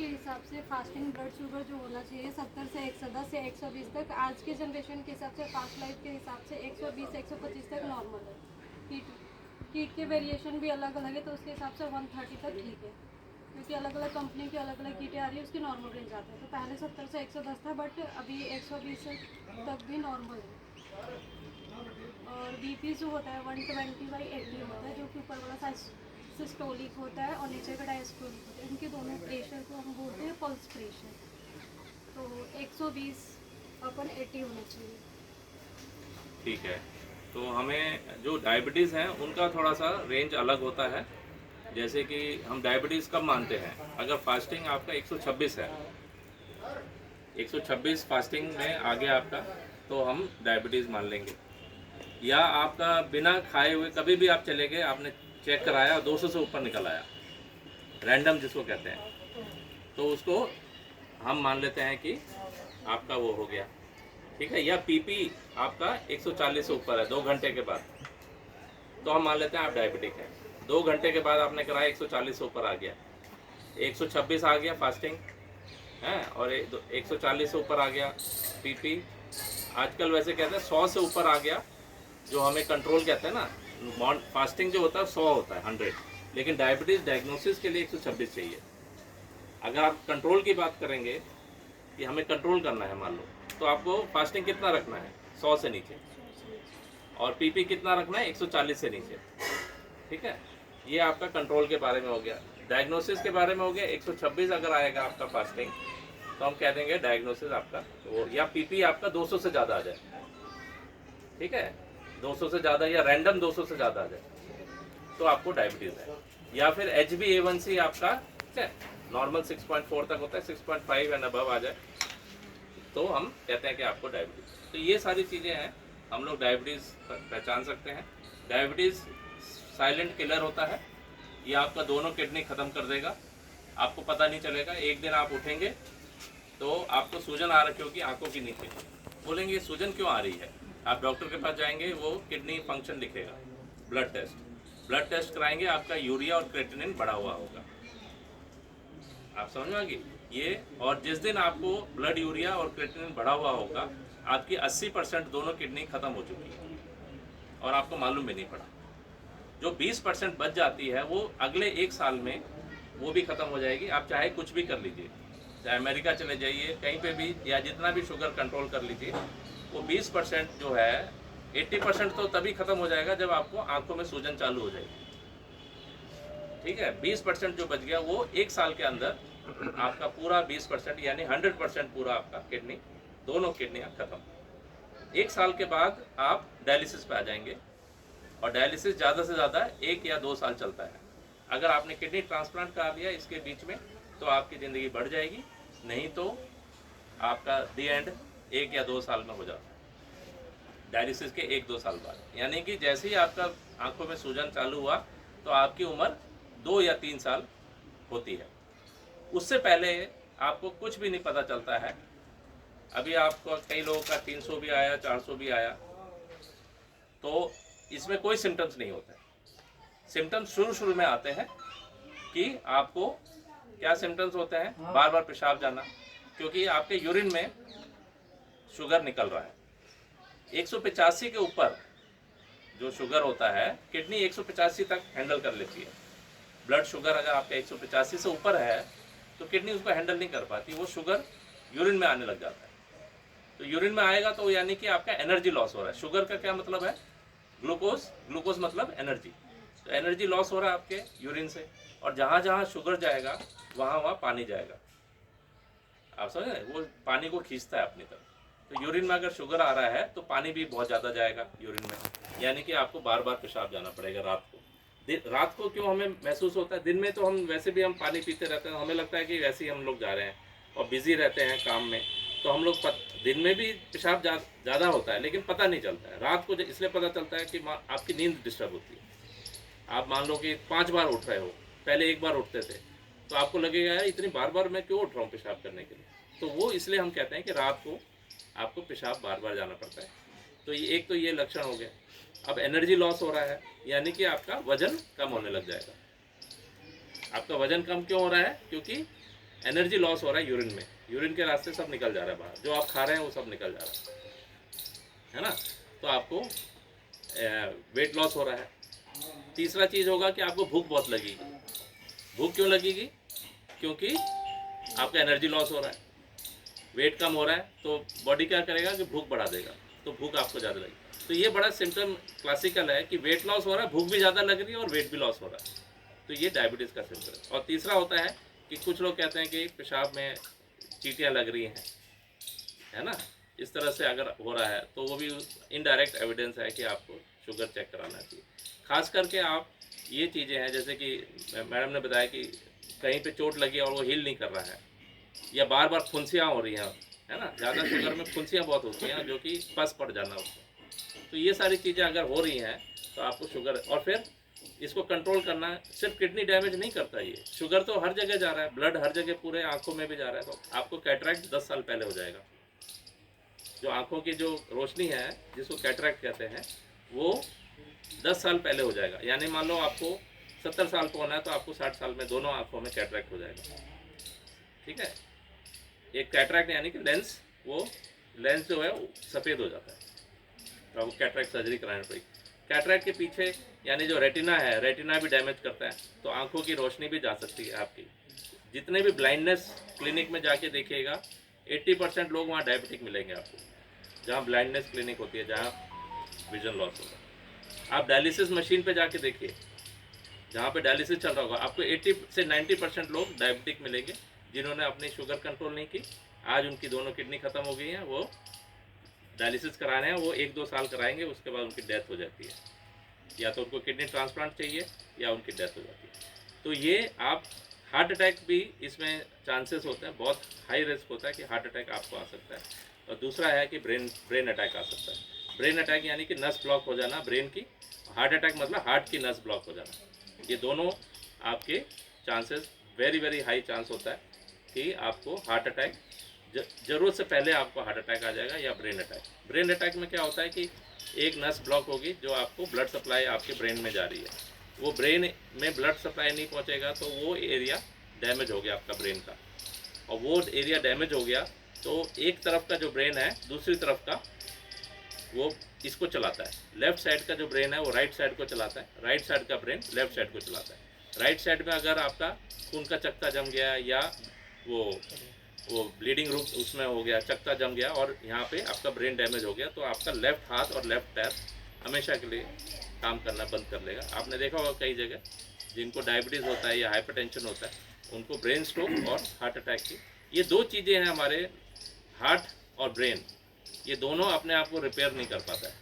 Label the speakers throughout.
Speaker 1: के हिसाब से फास्टिंग ब्लड शुगर जो होना चाहिए 70 से 110 से 120 तक, आज के जनरेशन के हिसाब से फास्ट लाइफ के हिसाब से 120 125 तक नॉर्मल है। हीट के वेरिएशन भी अलग अलग है, तो उसके हिसाब से 130 तक ठीक है, क्योंकि अलग अलग कंपनी की अलग अलग हीटें आ रही है, उसकी नॉर्मल रेंज आता है। तो पहले 70 से 110 था, बट अभी 120 तक भी नॉर्मल है। और बीपी जो होता है 120/80 होता है, जो कि ऊपर वाला सिस्टोलिक होता है और नीचे का डायस्टोलिक होता है। इनके दोनों प्रेशर को हम बोलते हैं पल्स प्रेशर। तो 120/80 होना चाहिए।
Speaker 2: ठीक है। तो हमें जो डायबिटीज़ हैं उनका थोड़ा सा रेंज अलग होता है। जैसे कि हम डायबिटीज़ कब मानते हैं, अगर फास्टिंग आपका 126 है, 126 फास्टिंग में आ गया आपका, तो हम डायबिटीज़ मान लेंगे। या आपका बिना खाए हुए कभी भी आप चले गए, आपने चेक कराया और 200 से ऊपर निकल आया, रैंडम जिसको कहते हैं, तो उसको हम मान लेते हैं कि आपका वो हो गया। ठीक है। या पीपी आपका 140 से ऊपर है 2 घंटे के बाद, तो हम मान लेते हैं आप डायबिटिक है। 2 घंटे के बाद आपने कराया 140 से ऊपर आ गया, 126 आ गया फास्टिंग है, और 140 से ऊपर आ गया पीपी। आजकल वैसे कहते हैं 100 से ऊपर आ गया, जो हमें कंट्रोल कहते हैं ना, फास्टिंग जो होता है 100 होता है 100, लेकिन डायबिटीज़ डायग्नोसिस के लिए 126 चाहिए। अगर आप कंट्रोल की बात करेंगे कि हमें कंट्रोल करना है मान लो, तो आपको फास्टिंग कितना रखना है, 100 से नीचे, और पीपी कितना रखना है, 140 से नीचे। ठीक है। ये आपका कंट्रोल के बारे में हो गया। डायग्नोसिस के बारे में हो गया, 126 अगर आएगा आपका फास्टिंग, तो हम कह देंगे डायग्नोसिस आपका वो, या पीपी आपका 200 से ज़्यादा आ जाए। ठीक है, 200 से ज़्यादा या रैंडम 200 से ज़्यादा आ जाए, तो आपको डायबिटीज़ है। या फिर HbA1c आपका, ठीक है, नॉर्मल 6.4 तक होता है, 6.5 एंड अबव आ जाए, तो हम कहते हैं कि आपको डायबिटीज़। तो ये सारी चीज़ें हैं, हम लोग डायबिटीज़ पहचान सकते हैं। डायबिटीज़ साइलेंट किलर होता है, ये आपका दोनों किडनी ख़त्म कर देगा, आपको पता नहीं चलेगा। एक दिन आप उठेंगे तो आपको सूजन आ रखी होगी आंखों के नीचे, बोलेंगे ये सूजन क्यों आ रही है, आप डॉक्टर के पास जाएंगे, वो किडनी फंक्शन लिखेगा, ब्लड टेस्ट कराएंगे, आपका यूरिया और क्रेटिनिन बढ़ा हुआ होगा। आप समझ में आ गई ये। और जिस दिन आपको ब्लड यूरिया और क्रेटिनिन बढ़ा हुआ होगा, आपकी 80% दोनों किडनी खत्म हो चुकी है और आपको मालूम भी नहीं पड़ा। जो 20% बच जाती है, वो अगले 1 साल में वो भी खत्म हो जाएगी। आप चाहे कुछ भी कर लीजिए, चाहे अमेरिका चले जाइए, कहीं पे भी, या जितना भी शुगर कंट्रोल कर लीजिए, वो 20% जो है, 80% तो तभी खत्म हो जाएगा जब आपको आंखों में सूजन चालू हो जाएगी। ठीक है। 20% जो बच गया, वो 1 साल के अंदर आपका पूरा 20% यानी 100% पूरा आपका किडनी, दोनों किडनियाँ खत्म। 1 साल के बाद आप डायलिसिस पे आ जाएंगे, और डायलिसिस ज़्यादा से ज़्यादा 1 या 2 साल चलता है। अगर आपने किडनी ट्रांसप्लांट करा दिया इसके बीच में, तो आपकी ज़िंदगी बढ़ जाएगी, नहीं तो आपका दी एंड 1 या 2 साल में हो जाता है, डायलिसिस के 1-2 साल बाद। यानी कि जैसे ही आपका आंखों में सूजन चालू हुआ, तो आपकी उम्र 2 या 3 साल होती है। उससे पहले आपको कुछ भी नहीं पता चलता है। अभी आपको कई लोगों का 300 भी आया, 400 भी आया, तो इसमें कोई सिम्टम्स नहीं होते। सिम्टम्स शुरू में आते हैं कि आपको क्या सिम्टम्स होते हैं, बार बार पेशाब जाना, क्योंकि आपके यूरिन में शुगर निकल रहा है। 185 के ऊपर जो शुगर होता है, किडनी 185 तक हैंडल कर लेती है। ब्लड शुगर अगर आपका 185 से ऊपर है, तो किडनी उसको हैंडल नहीं कर पाती, वो शुगर यूरिन में आने लग जाता है। तो यूरिन में आएगा तो यानी कि आपका एनर्जी लॉस हो रहा है। शुगर का क्या मतलब है, ग्लूकोज मतलब एनर्जी। तो एनर्जी लॉस हो रहा है आपके यूरिन से, और जहाँ जहाँ शुगर जाएगा वहाँ पानी जाएगा। आप समझ रहे हैं, वो पानी को खींचता है अपनी तरफ। तो यूरिन में अगर शुगर आ रहा है, तो पानी भी बहुत ज़्यादा जाएगा यूरिन में, यानी कि आपको बार बार पेशाब जाना पड़ेगा रात को। रात को क्यों हमें महसूस होता है, दिन में तो हम वैसे भी हम पानी पीते रहते हैं, हमें लगता है कि वैसे ही हम लोग जा रहे हैं और बिज़ी रहते हैं काम में, तो हम लोग दिन में भी पेशाब ज़्यादा होता है, लेकिन पता नहीं चलता है। रात को इसलिए पता चलता है कि आपकी नींद डिस्टर्ब होती है। आप मान लो कि 5 बार उठ रहे हो, पहले 1 बार उठते थे, तो आपको लगेगा यार इतनी बार बार मैं क्यों उठ रहा हूँ पेशाब करने के लिए। तो वो इसलिए हम कहते हैं कि रात को आपको पेशाब बार बार जाना पड़ता है। तो ये एक तो ये लक्षण हो गया। अब एनर्जी लॉस हो रहा है, यानी कि आपका वजन कम होने लग जाएगा। आपका वजन कम क्यों हो रहा है, क्योंकि एनर्जी लॉस हो रहा है यूरिन में, यूरिन के रास्ते सब निकल जा रहा है बाहर, जो आप खा रहे हैं वो सब निकल जा रहा है ना। तो आपको वेट लॉस हो रहा है। तीसरा चीज़ होगा कि आपको भूख बहुत लगेगी। भूख क्यों लगेगी? क्योंकि आपका एनर्जी लॉस हो रहा है, वेट कम हो रहा है, तो बॉडी क्या करेगा कि भूख बढ़ा देगा, तो भूख आपको ज़्यादा लगेगी। तो ये बड़ा सिम्टम क्लासिकल है कि वेट लॉस हो रहा है, भूख भी ज़्यादा लग रही है और वेट भी लॉस हो रहा है, तो ये डायबिटीज़ का सिम्टम है। और तीसरा होता है कि कुछ लोग कहते हैं कि पेशाब में चींटियाँ लग रही हैं, है ना, इस तरह से अगर हो रहा है तो वो भी इनडायरेक्ट एविडेंस है कि आपको शुगर चेक कराना चाहिए। खास करके आप ये चीज़ें हैं, जैसे कि मैडम ने बताया कि कहीं पे चोट लगी और वो हील नहीं कर रहा है, या बार बार फुंसियाँ हो रही हैं, है ना, ज़्यादा शुगर में फुंसियाँ बहुत होती हैं जो कि पस पड़ जाना उसको। तो ये सारी चीज़ें अगर हो रही हैं तो आपको शुगर, और फिर इसको कंट्रोल करना है। सिर्फ किडनी डैमेज नहीं करता ये, शुगर तो हर जगह जा रहा है, ब्लड हर जगह पूरे आंखों में भी जा रहा है, तो आपको कैटरैक्ट 10 साल पहले हो जाएगा। जो आंखों की जो रोशनी है जिसको कैटरैक्ट कहते हैं, वो 10 साल पहले हो जाएगा। यानी मान लो आपको 70 साल को होना है तो आपको 60 साल में दोनों आंखों में कैटरैक्ट हो जाएगा। ठीक है, एक कैटरैक्ट यानी कि लेंस, वो लेंस जो है वो सफ़ेद हो जाता है, तो वो कैटरैक्ट सर्जरी करानी पड़ेगी। कैटरैक्ट के पीछे यानी जो रेटिना है, रेटिना भी डैमेज करता है, तो आंखों की रोशनी भी जा सकती है आपकी। जितने भी ब्लाइंडनेस क्लिनिक में जाके देखिएगा, 80% लोग वहाँ डायबिटिक मिलेंगे आपको, जहाँ ब्लाइंडनेस क्लिनिक होती है, जहाँ विजन लॉस होगा। आप डायलिसिस मशीन पे जाके देखिए, जहाँ पे डायलिसिस चल रहा होगा, आपको 80 से 90% लोग डायबिटिक मिलेंगे, जिन्होंने अपनी शुगर कंट्रोल नहीं की। आज उनकी दोनों किडनी ख़त्म हो गई हैं, वो डायलिसिस करा रहे हैं, वो 1-2 साल कराएंगे, उसके बाद उनकी डेथ हो जाती है, या तो उनको किडनी ट्रांसप्लांट चाहिए या उनकी डेथ हो जाती है। तो ये आप हार्ट अटैक भी इसमें चांसेस होते हैं, बहुत हाई रिस्क होता है कि हार्ट अटैक आपको आ सकता है। और दूसरा है कि ब्रेन अटैक आ सकता है। ब्रेन अटैक यानी कि नस ब्लॉक हो जाना ब्रेन की, हार्ट अटैक मतलब हार्ट की नस ब्लॉक हो जाना। ये दोनों आपके chances very very high chance होता है कि आपको हार्ट अटैक, ज़रूरत से पहले आपको हार्ट अटैक आ जाएगा, या ब्रेन अटैक। ब्रेन अटैक में क्या होता है कि एक नस ब्लॉक होगी जो आपको ब्लड सप्लाई आपके ब्रेन में जा रही है, वो ब्रेन में ब्लड सप्लाई नहीं पहुंचेगा तो वो एरिया डैमेज हो गया आपका ब्रेन का, और वो एरिया डैमेज हो गया तो एक तरफ का जो ब्रेन है दूसरी तरफ का वो इसको चलाता है। लेफ्ट साइड का जो ब्रेन है वो राइट साइड को चलाता है, राइट साइड का ब्रेन लेफ्ट साइड को चलाता है। राइट साइड में अगर आपका खून का चक्का जम गया या वो ब्लीडिंग रूप उसमें हो गया, चक्का जम गया और यहाँ पे आपका ब्रेन डैमेज हो गया, तो आपका लेफ्ट हाथ और लेफ्ट पैर हमेशा के लिए काम करना बंद कर लेगा। आपने देखा होगा कई जगह जिनको डायबिटीज़ होता है या हाइपरटेंशन होता है, उनको ब्रेन स्ट्रोक और हार्ट अटैक की, ये दो चीज़ें हैं हमारे, हार्ट और ब्रेन, ये दोनों अपने आप को रिपेयर नहीं कर पाता है।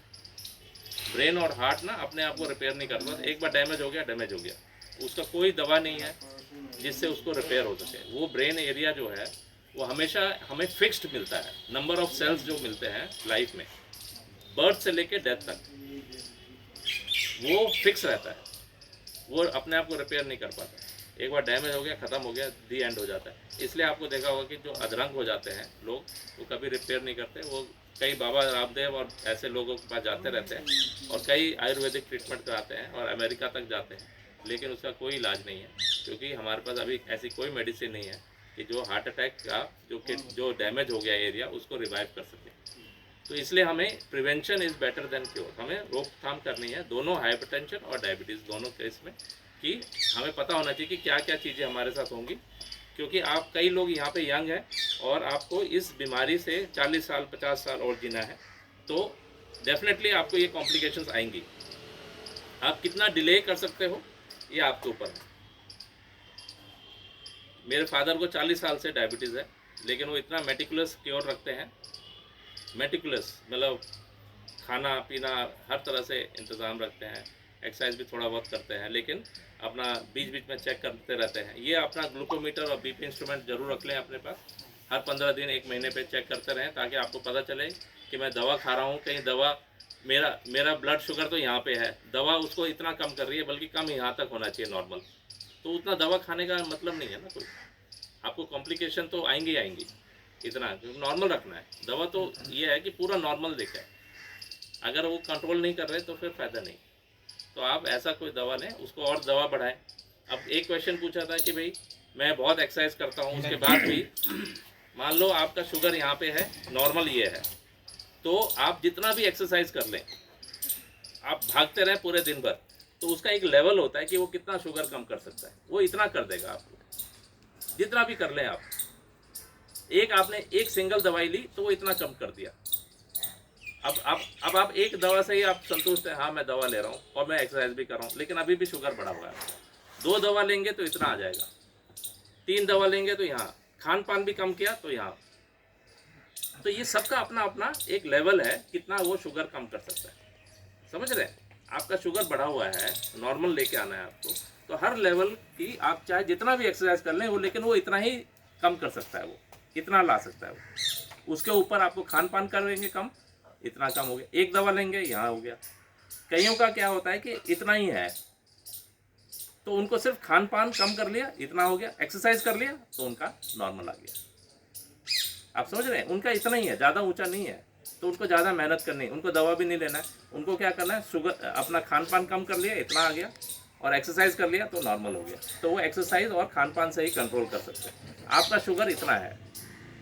Speaker 2: ब्रेन और हार्ट ना अपने आप को रिपेयर नहीं कर पाता, एक बार डैमेज हो गया, उसका कोई दवा नहीं है जिससे उसको रिपेयर हो सके। वो ब्रेन एरिया जो है वो हमेशा हमें फिक्स्ड मिलता है, नंबर ऑफ सेल्स जो मिलते हैं लाइफ में, बर्थ से लेके डेथ तक वो फिक्स रहता है, वो अपने आप को रिपेयर नहीं कर पाता। एक बार डैमेज हो गया, ख़त्म हो गया, दी एंड हो जाता है। इसलिए आपको देखा होगा कि जो अधरंग हो जाते हैं लोग, वो कभी रिपेयर नहीं करते, वो कई बाबा रामदेव और ऐसे लोगों के पास जाते रहते हैं और कई आयुर्वेदिक ट्रीटमेंट कराते हैं और अमेरिका तक जाते हैं, लेकिन उसका कोई इलाज नहीं है, क्योंकि हमारे पास अभी ऐसी कोई मेडिसिन नहीं है कि जो हार्ट अटैक का जो डैमेज हो गया एरिया उसको रिवाइव कर सके। तो इसलिए हमें prevention is better than cure, हमें रोकथाम करनी है दोनों हाइपरटेंशन और डायबिटीज़ दोनों केस में, कि हमें पता होना चाहिए कि क्या क्या चीज़ें हमारे साथ होंगी, क्योंकि आप कई लोग यहाँ पे यंग हैं और आपको इस बीमारी से 40 साल 50 साल और जीना है, तो डेफिनेटली आपको ये कॉम्प्लिकेशंस आएंगी। आप कितना डिले कर सकते हो ये आपके ऊपर है। मेरे फादर को 40 साल से डायबिटीज़ है, लेकिन वो इतना मेटिकुलस क्योर रखते हैं, मेटिकुलस मतलब खाना पीना हर तरह से इंतज़ाम रखते हैं, एक्सरसाइज भी थोड़ा बहुत करते हैं, लेकिन अपना बीच बीच में चेक करते रहते हैं। ये अपना ग्लूकोमीटर और बीपी इंस्ट्रूमेंट ज़रूर रख लें अपने पास, हर 15 दिन 1 महीने पे चेक करते रहें, ताकि आपको पता चले कि मैं दवा खा रहा हूँ, कहीं दवा मेरा ब्लड शुगर तो यहाँ पे है, दवा उसको इतना कम कर रही है, बल्कि कम यहाँ तक होना चाहिए नॉर्मल, तो उतना दवा खाने का मतलब नहीं है ना कोई, आपको कॉम्प्लिकेशन तो आएंगी, इतना नॉर्मल रखना है। दवा तो ये है कि पूरा नॉर्मल दिखे, अगर वो कंट्रोल नहीं कर रहे तो फिर फ़ायदा नहीं, तो आप ऐसा कोई दवा लें, उसको और दवा बढ़ाएं। अब एक क्वेश्चन पूछा था कि भाई मैं बहुत एक्सरसाइज करता हूँ, उसके बाद भी मान लो आपका शुगर यहाँ पे है, नॉर्मल ये है, तो आप जितना भी एक्सरसाइज कर लें, आप भागते रहें पूरे दिन भर, तो उसका एक लेवल होता है कि वो कितना शुगर कम कर सकता है, वो इतना कर देगा आपको। जितना भी कर लें आप, एक आपने एक सिंगल दवाई ली तो वो इतना कम कर दिया। अब आप एक दवा से ही आप संतुष्ट हैं, हाँ मैं दवा ले रहा हूँ और मैं एक्सरसाइज भी कर रहा हूँ, लेकिन अभी भी शुगर बढ़ा हुआ है। 2 दवा लेंगे तो इतना आ जाएगा, 3 दवा लेंगे तो यहाँ, खान पान भी कम किया तो यहाँ। तो ये सबका अपना अपना एक लेवल है, कितना वो शुगर कम कर सकता है, समझ रहे हैं? आपका शुगर बढ़ा हुआ है, नॉर्मल लेके आना है आपको, तो हर लेवल की आप चाहे जितना भी एक्सरसाइज कर लें वो, लेकिन वो इतना ही कम कर सकता है, वो इतना ला सकता है वो। उसके ऊपर आपको खान पान करेंगे कम, इतना कम हो गया। एक दवा लेंगे यहाँ हो गया। कईयों का क्या होता है कि इतना ही है, तो उनको सिर्फ खान पान कम कर लिया, इतना हो गया, एक्सरसाइज कर लिया तो उनका नॉर्मल आ गया। आप समझ रहे हैं? उनका इतना ही है, ज़्यादा ऊंचा नहीं है, तो उनको ज़्यादा मेहनत करनी है, उनको दवा भी नहीं लेना है। उनको क्या करना है, शुगर अपना खान पान कम कर लिया, इतना आ गया, और एक्सरसाइज कर लिया तो नॉर्मल हो गया। तो वो एक्सरसाइज और खान पान से ही कंट्रोल कर सकते हैं। आपका शुगर इतना है,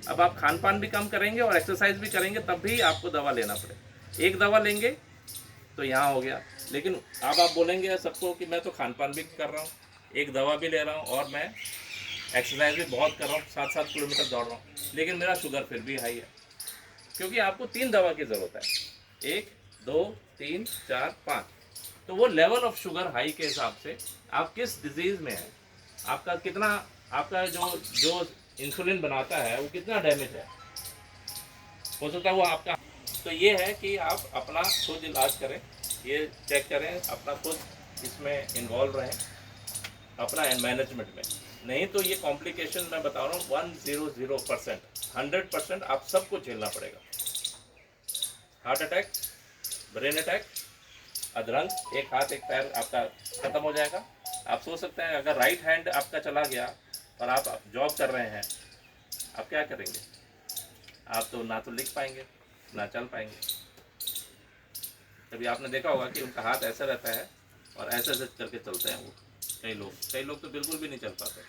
Speaker 2: अब आप खान पान भी कम करेंगे और एक्सरसाइज भी करेंगे तब भी आपको दवा लेना पड़ेगा। एक दवा लेंगे तो यहाँ हो गया, लेकिन अब आप बोलेंगे सबको कि मैं तो खान पान भी कर रहा हूँ, एक दवा भी ले रहा हूँ और मैं एक्सरसाइज भी बहुत कर रहा हूँ, 7-7 किलोमीटर दौड़ रहा हूँ, लेकिन मेरा शुगर फिर भी हाई है। क्योंकि आपको 3 दवा की ज़रूरत है, 1 2 3 4 5। तो वो लेवल ऑफ शुगर हाई के हिसाब से आप किस डिजीज़ में है, आपका कितना, आपका जो इंसुलिन बनाता है वो कितना डैमेज है, हो सकता है वो आपका। तो ये है कि आप अपना खुद इलाज करें, ये चेक करें, अपना खुद इसमें इन्वॉल्व रहें, अपना मैनेजमेंट में। नहीं तो ये कॉम्प्लिकेशन मैं बता रहा हूँ 100%, 100% आप सबको झेलना पड़ेगा। हार्ट अटैक, ब्रेन अटैक, अधरंग, एक हाथ एक पैर आपका ख़त्म हो जाएगा। आप सोच सकते हैं अगर राइट हैंड आपका चला गया और आप जॉब कर रहे हैं, आप क्या करेंगे? आप तो ना तो लिख पाएंगे ना चल पाएंगे। कभी आपने देखा होगा कि उनका हाथ ऐसा रहता है और ऐसे ऐसे करके चलते हैं वो। कई लोग तो बिल्कुल भी नहीं चल पाते,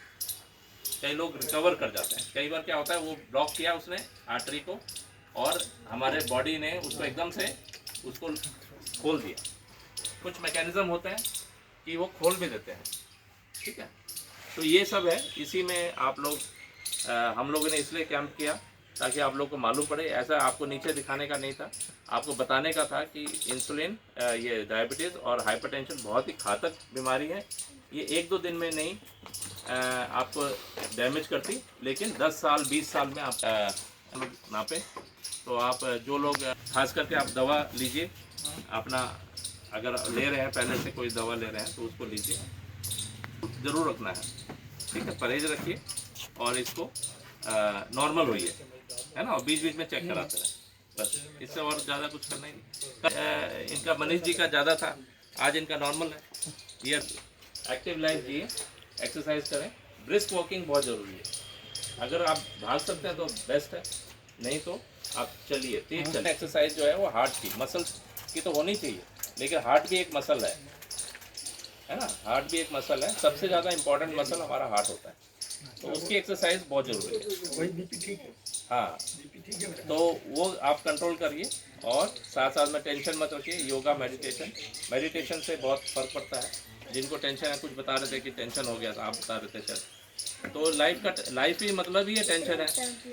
Speaker 2: कई लोग रिकवर कर जाते हैं। कई बार क्या होता है, वो ब्लॉक किया उसने आर्टरी को और हमारे बॉडी ने उसको एकदम से उसको खोल दिया। कुछ मैकेनिज्म होते हैं कि वो खोल भी देते हैं, ठीक है। तो ये सब है, इसी में आप लोग हम लोगों ने इसलिए कैंप किया ताकि आप लोग को मालूम पड़े। ऐसा आपको नीचे दिखाने का नहीं था, आपको बताने का था कि इंसुलिन, ये डायबिटीज़ और हाइपरटेंशन बहुत ही घातक बीमारी है। ये 1-2 दिन में नहीं आपको डैमेज करती, लेकिन 10 साल 20 साल में आप नापे। तो आप जो लोग खास करके आप दवा लीजिए, अपना अगर ले रहे हैं, पहले से कोई दवा ले रहे हैं तो उसको लीजिए, ज़रूर रखना है, ठीक है। परहेज रखिए और इसको नॉर्मल होइए, है ना, और बीच बीच में चेक कराते रहें, बस। इससे और ज़्यादा कुछ करना ही नहीं। इनका मनीष जी का ज़्यादा था, आज इनका नॉर्मल है। ये एक्टिव लाइफ जिए, एक्सरसाइज करें, ब्रिस्क वॉकिंग बहुत ज़रूरी है। अगर आप भाग सकते हैं तो बेस्ट है, नहीं तो आप चलिए, तेज चलिए। एक्सरसाइज जो है वो हार्ट की, मसल की तो होनी चाहिए, लेकिन हार्ट भी एक मसल है ना, हार्ट भी एक मसल है। सबसे ज़्यादा इंपॉर्टेंट मसल हमारा हार्ट होता है, तो उसकी एक्सरसाइज बहुत ज़रूरी है। हाँ, तो वो आप कंट्रोल करिए और साथ साथ में टेंशन मत रखिए। योगा, मेडिटेशन से बहुत फ़र्क पड़ता है। जिनको टेंशन है, कुछ बता रहे थे कि टेंशन हो गया था, आप बता रहे थे शायद, तो लाइफ ही मतलब ही ये टेंशन है।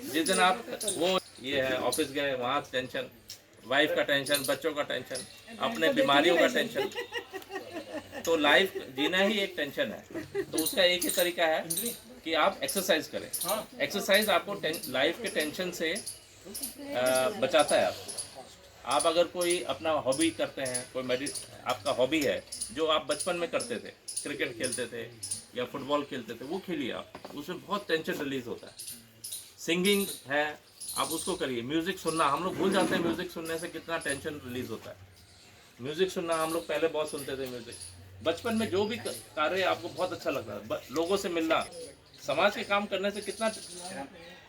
Speaker 2: जिस दिन आप वो ये है ऑफिस गए, वहाँ टेंशन, वाइफ का टेंशन, बच्चों का टेंशन, अपने बीमारियों का टेंशन, तो लाइफ जीना ही एक टेंशन है। तो उसका एक ही तरीका है कि आप एक्सरसाइज करें। एक्सरसाइज आपको लाइफ के टेंशन से बचाता है आपको। आप अगर कोई अपना हॉबी करते हैं, कोई आपका हॉबी है जो आप बचपन में करते थे, क्रिकेट खेलते थे या फुटबॉल खेलते थे, वो खेलिए आप, उसमें बहुत टेंशन रिलीज होता है। सिंगिंग है, आप उसको करिए। म्यूज़िक सुनना, हम लोग भूल जाते हैं म्यूज़िक सुनने से कितना टेंशन रिलीज होता है। म्यूज़िक सुनना, हम लोग पहले बहुत सुनते थे म्यूज़िक, बचपन में जो भी कार्य आपको बहुत अच्छा लगता है, लोगों से मिलना, समाज के काम करने से कितना।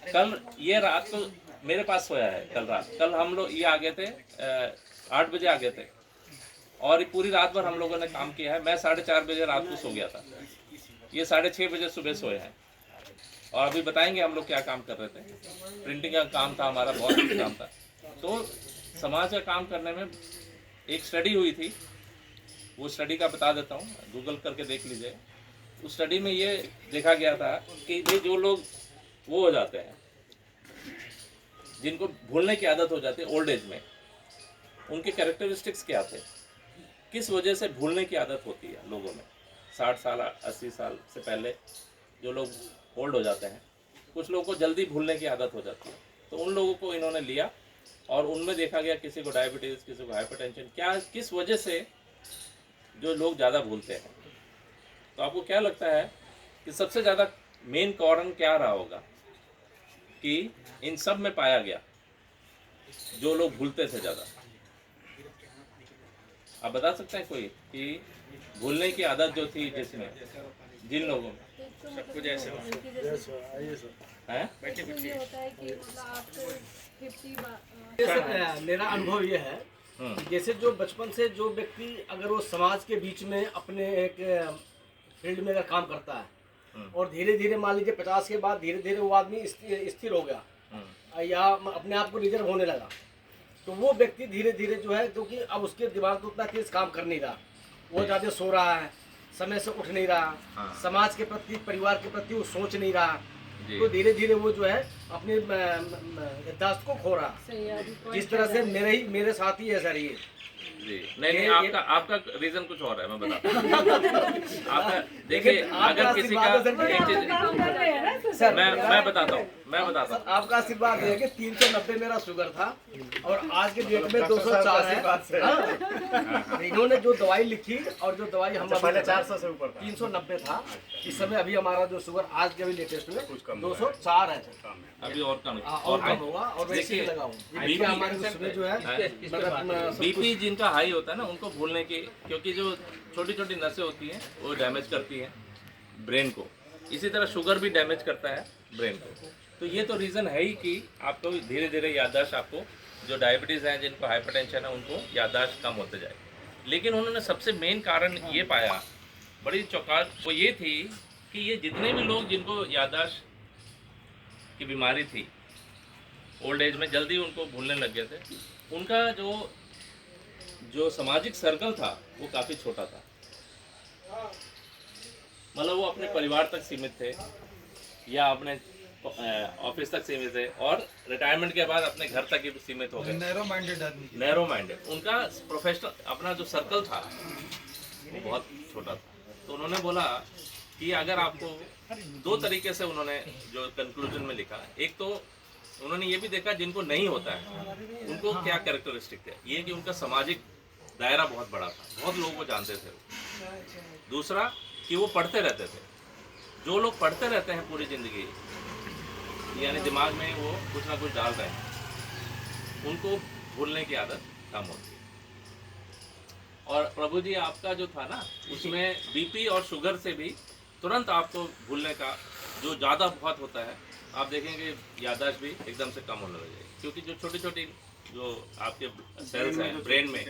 Speaker 2: कल ये रात को मेरे पास सोया है, कल हम लोग ये आ गए थे, 8 बजे आ गए थे और पूरी रात भर हम लोगों ने काम किया है। मैं 4:30 बजे रात को सो गया था, ये 6:30 बजे सुबह सोए हैं। और अभी बताएंगे हम लोग क्या काम कर रहे थे। प्रिंटिंग का काम था हमारा, बहुत कुछ काम था। तो समाज का काम करने में एक स्टडी हुई थी, वो स्टडी का बता देता हूँ, गूगल करके देख लीजिए। उस स्टडी में ये देखा गया था कि ये जो लोग वो हो जाते हैं, जिनको भूलने की आदत हो जाती है ओल्ड एज में, उनके कैरेक्टरिस्टिक्स क्या थे, किस वजह से भूलने की आदत होती है लोगों में। 60 साल 80 साल से पहले जो लोग ओल्ड हो जाते हैं, कुछ लोगों को जल्दी भूलने की आदत हो जाती है। तो उन लोगों को इन्होंने लिया और उनमें देखा गया किसी को डायबिटीज़, किसी को हाइपरटेंशन, क्या किस वजह से जो लोग ज़्यादा भूलते हैं। तो आपको क्या लगता है कि सबसे ज़्यादा मेन कारण क्या रहा होगा कि इन सब में पाया गया जो लोग भूलते थे ज़्यादा? आप बता सकते हैं कोई कि भूलने की आदत जो थी जिसमें, जिन लोगों में
Speaker 1: सबको जैसे
Speaker 2: है?
Speaker 1: ये होता है कि मतलब आफ्टर 50
Speaker 3: जैसे मेरा अनुभव ये है कि जैसे जो बचपन से जो व्यक्ति अगर वो समाज के बीच में अपने एक फील्ड में अगर काम करता है और धीरे धीरे मान लीजिए 50 के बाद धीरे धीरे वो आदमी स्थिर हो गया या अपने आप को रिजर्व होने लगा, तो वो व्यक्ति धीरे धीरे जो है, क्योंकि अब उसके दिमाग तो उतना तेज काम कर नहीं रहा, वो ज़्यादा सो रहा है, समय से उठ नहीं रहा, समाज के प्रति परिवार के प्रति वो सोच नहीं रहा, तो धीरे धीरे वो जो है अपने याददाश्त को खो रहा। जिस तरह से मेरे साथ ही है सर ये।
Speaker 2: जी नहीं, आपका रीजन कुछ और है, मैं बताता हूँ। आपका देखिए, अगर किसी का एक चीज मैं बताता हूँ
Speaker 3: आपका आशीर्वाद है कि 390 मेरा शुगर था और आज के डेट में 204 है। इन्होंने जो दवाई लिखी और जो दवाई हम पहले 400 से ऊपर 390 था, इस समय अभी हमारा जो शुगर आज के अभी लेटेस्ट में 204 है।
Speaker 2: अभी और कम
Speaker 3: होगा और वैसे लगाऊंगा हमारे उसमें जो है
Speaker 2: बीपी जिनका हाई होता है ना, उनको भूलने की, क्योंकि जो छोटी छोटी नसें होती हैं वो डैमेज करती हैं ब्रेन को, इसी तरह शुगर भी डैमेज करता है ब्रेन को। तो ये तो रीज़न है ही कि आपको धीरे धीरे याददाश्त, आपको जो डायबिटीज़ है, जिनको हाइपरटेंशन है, उनको याददाश्त कम होते जाए। लेकिन उन्होंने सबसे मेन कारण ये पाया, बड़ी चौंकाहट वो ये थी कि ये जितने भी लोग जिनको याददाश्त की बीमारी थी, ओल्ड एज में जल्दी उनको भूलने लग गए थे, उनका जो सामाजिक सर्कल था वो काफ़ी छोटा था। मतलब वो अपने परिवार तक सीमित थे या अपने ऑफिस तक सीमित थे और रिटायरमेंट के बाद अपने घर तक ही सीमित हो गए। नैरो माइंडेड उनका प्रोफेशनल अपना जो सर्कल था वो बहुत छोटा था। तो उन्होंने बोला कि अगर आपको दो तरीके से उन्होंने जो कंक्लूजन में लिखा, एक तो उन्होंने ये भी देखा जिनको नहीं होता है उनको क्या कैरेक्टरिस्टिक थे, ये कि उनका सामाजिक दायरा बहुत बड़ा था, बहुत लोग वो जानते थे। दूसरा कि वो पढ़ते रहते थे। जो लोग पढ़ते रहते हैं पूरी ज़िंदगी, यानी दिमाग में वो कुछ ना कुछ डाल रहे हैं, उनको भूलने की आदत कम होती है। और प्रभु जी आपका जो था ना, उसमें बीपी और शुगर से भी तुरंत आपको भूलने का जो ज़्यादा बहुत होता है, आप देखेंगे याददाश्त भी एकदम से कम होने लगेगी, क्योंकि जो छोटी छोटी जो आपके सेल्स हैं ब्रेन में,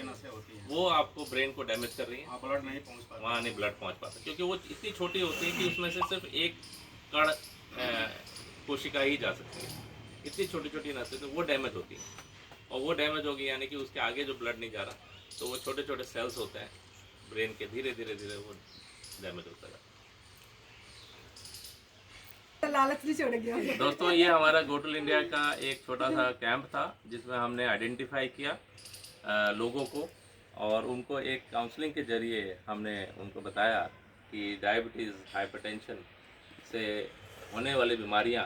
Speaker 2: वो आपको ब्रेन को डैमेज कर रही है, ब्लड नहीं पहुंच पाता, वहाँ नहीं ब्लड पहुंच पाता, क्योंकि वो इतनी छोटी होती है कि उसमें से सिर्फ एक कण कोशिका ही जा सकती है। इतनी छोटी छोटी नसें, तो वो डैमेज होती है, और वो डैमेज होगी यानी कि उसके आगे जो ब्लड नहीं जा रहा, तो वो छोटे छोटे सेल्स होते हैं ब्रेन के, धीरे धीरे धीरे वो डैमेज होता है।
Speaker 1: लालच नहीं छोड़ गया।
Speaker 2: दोस्तों, ये हमारा गोटल इंडिया का एक छोटा सा कैंप था जिसमें हमने आइडेंटिफाई किया लोगों को, और उनको एक काउंसलिंग के जरिए हमने उनको बताया कि डायबिटीज़, हाइपरटेंशन से होने वाली बीमारियां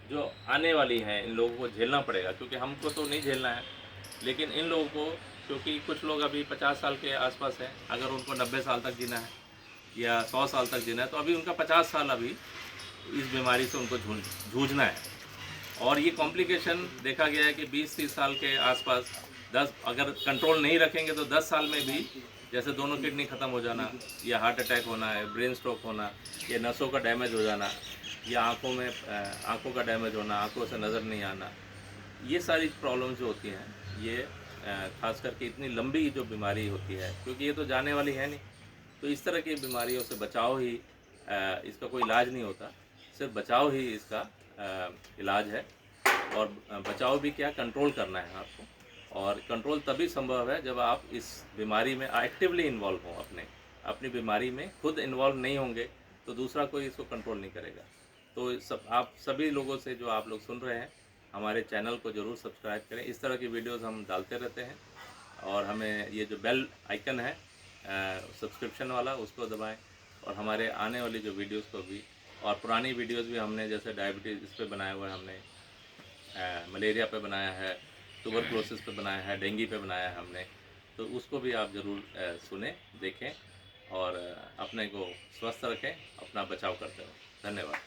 Speaker 2: जो आने वाली हैं, इन लोगों को झेलना पड़ेगा, क्योंकि हमको तो नहीं झेलना है, लेकिन इन लोगों को, क्योंकि कुछ लोग अभी 50 साल के आसपास हैं, अगर उनको 90 साल तक जीना है या 100 साल तक जीना है, तो अभी उनका 50 साल अभी इस बीमारी से उनको जूझना है। और ये कॉम्प्लिकेशन देखा गया है कि 20-30 साल के आसपास 10 अगर कंट्रोल नहीं रखेंगे तो 10 साल में भी, जैसे दोनों किडनी ख़त्म हो जाना, या हार्ट अटैक होना है, ब्रेन स्ट्रोक होना, या नसों का डैमेज हो जाना, या आँखों का डैमेज होना, आँखों से नज़र नहीं आना, ये सारी प्रॉब्लम जो होती हैं, ये खास करके इतनी लंबी जो बीमारी होती है, क्योंकि ये तो जाने वाली है नहीं, तो इस तरह की बीमारियों से बचाव ही इसका कोई इलाज नहीं होता, सिर्फ बचाव ही इसका इलाज है। और बचाव भी क्या, कंट्रोल करना है आपको। और कंट्रोल तभी संभव है जब आप इस बीमारी में एक्टिवली इन्वॉल्व हों। अपनी बीमारी में खुद इन्वॉल्व नहीं होंगे तो दूसरा कोई इसको कंट्रोल नहीं करेगा। तो सब आप सभी लोगों से, जो आप लोग सुन रहे हैं, हमारे चैनल को ज़रूर सब्सक्राइब करें। इस तरह की वीडियोस हम डालते रहते हैं। और हमें ये जो बेल आइकन है सब्सक्रिप्शन वाला, उसको दबाएं। और हमारे आने वाली जो वीडियोस को भी, और पुरानी वीडियोस भी हमने, जैसे डायबिटीज़ इस पे बनाया हुआ है हमने, मलेरिया पे बनाया है, ट्यूबरक्लोसिस पे बनाया है, डेंगू पे बनाया है हमने, तो उसको भी आप ज़रूर सुने, देखें और अपने को स्वस्थ रखें, अपना बचाव करते रहें। धन्यवाद।